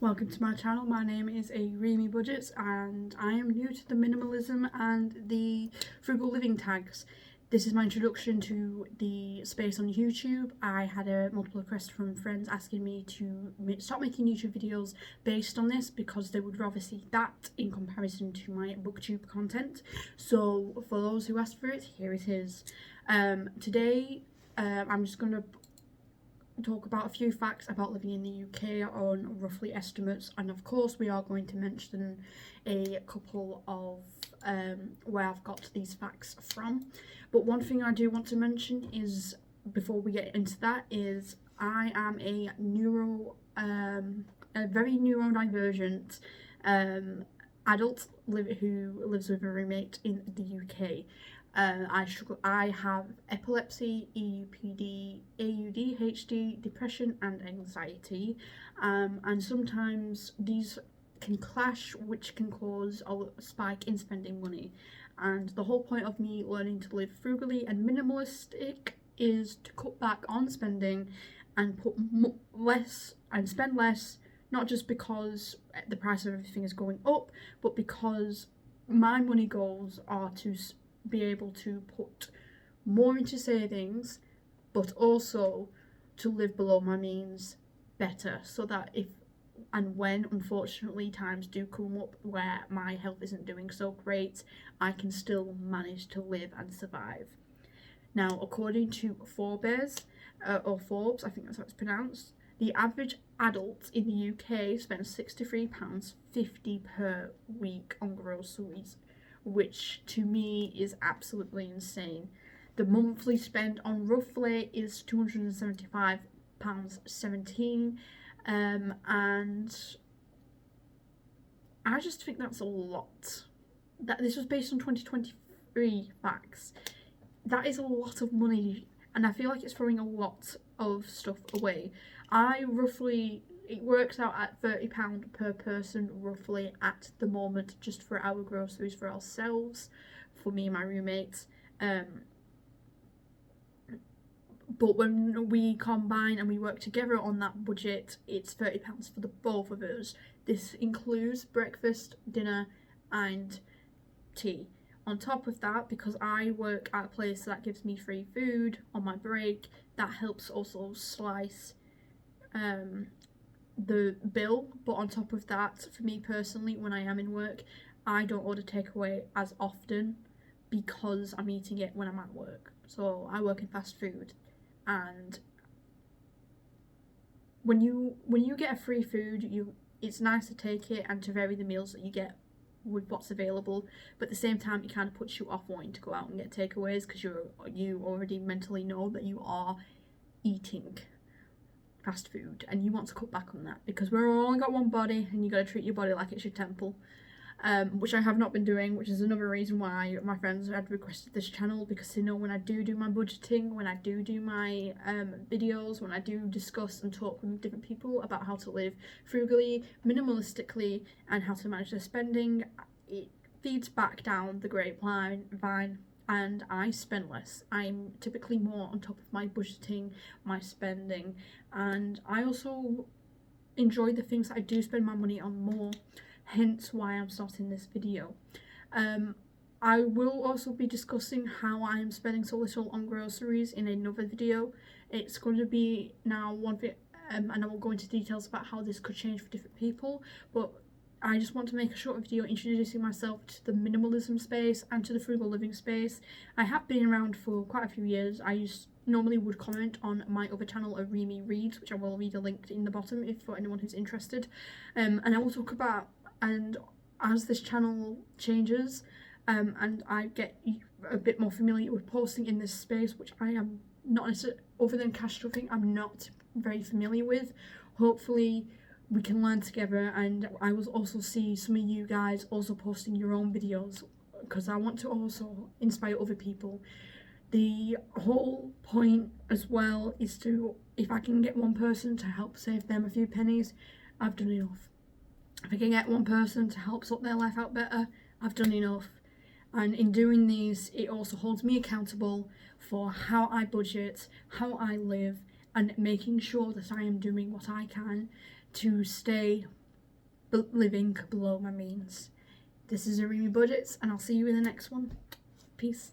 Welcome to my channel. My name is Arimi Budgets and I am new to the minimalism and the frugal living tags. This is my introduction to the space on YouTube. I had a multiple requests from friends asking me to start making YouTube videos based on this because they would rather see that in comparison to my booktube content. So for those who asked for it, here it is. Today I'm just going to talk about a few facts about living in the UK on roughly estimates, and of course we are going to mention a couple of where I've got these facts from. But one thing I do want to mention is, before we get into that, is I am a very neurodivergent adult who lives with a roommate in the UK. I have epilepsy, EUPD, ADHD, depression and anxiety, and sometimes these can clash, which can cause a spike in spending money. And the whole point of me learning to live frugally and minimalistic is to cut back on spending and put less and spend less, not just because the price of everything is going up, but because my money goals are to be able to put more into savings, but also to live below my means better, so that if and when unfortunately times do come up where my health isn't doing so great, I can still manage to live and survive. Now, according to Forbes, I think that's how it's pronounced, the average adult in the UK spends £63.50 per week on groceries, which to me is absolutely insane. The monthly spend on roughly is £275.17, and I just think that's a lot. This was based on 2023 facts. That is a lot of money, and I feel like it's throwing a lot of stuff away. It works out at £30 per person roughly at the moment, just for our groceries for ourselves, for me and my roommates. But when we combine and we work together on that budget, it's £30 for the both of us. This includes breakfast, dinner and tea. On top of that, because I work at a place that gives me free food on my break, that helps also slice the bill. But on top of that, for me personally, when I am in work, I don't order takeaway as often because I'm eating it when I'm at work. So I work in fast food, and when you get a free food, it's nice to take it and to vary the meals that you get with what's available, but at the same time it kind of puts you off wanting to go out and get takeaways because you already mentally know that you are eating fast food and you want to cut back on that, because we're all only got one body and you got to treat your body like it's your temple, which I have not been doing, which is another reason why my friends had requested this channel, because they know when I do my budgeting, when I do my videos, when I do discuss and talk with different people about how to live frugally, minimalistically and how to manage their spending, it feeds back down the grapevine and I spend less. I'm typically more on top of my budgeting, my spending, and I also enjoy the things that I do spend my money on more, hence why I'm starting this video. I will also be discussing how I am spending so little on groceries in another video. It's going to be now one bit, and I will go into details about how this could change for different people, but I just want to make a short video introducing myself to the minimalism space and to the frugal living space. I have been around for quite a few years. I normally would comment on my other channel, Arimi Reads, which I will leave a link in the bottom if for anyone who's interested. And I will talk about, and as this channel changes and I get a bit more familiar with posting in this space, which I am not necessarily, other than cash stuffing, I'm not very familiar with, hopefully we can learn together, and I will also see some of you guys also posting your own videos, because I want to also inspire other people. The whole point as well is to, if I can get one person to help save them a few pennies, I've done enough. If I can get one person to help sort their life out better, I've done enough. And in doing these, it also holds me accountable for how I budget, how I live, and making sure that I am doing what I can to stay living below my means. This is Arimi Budgets, and I'll see you in the next one. Peace.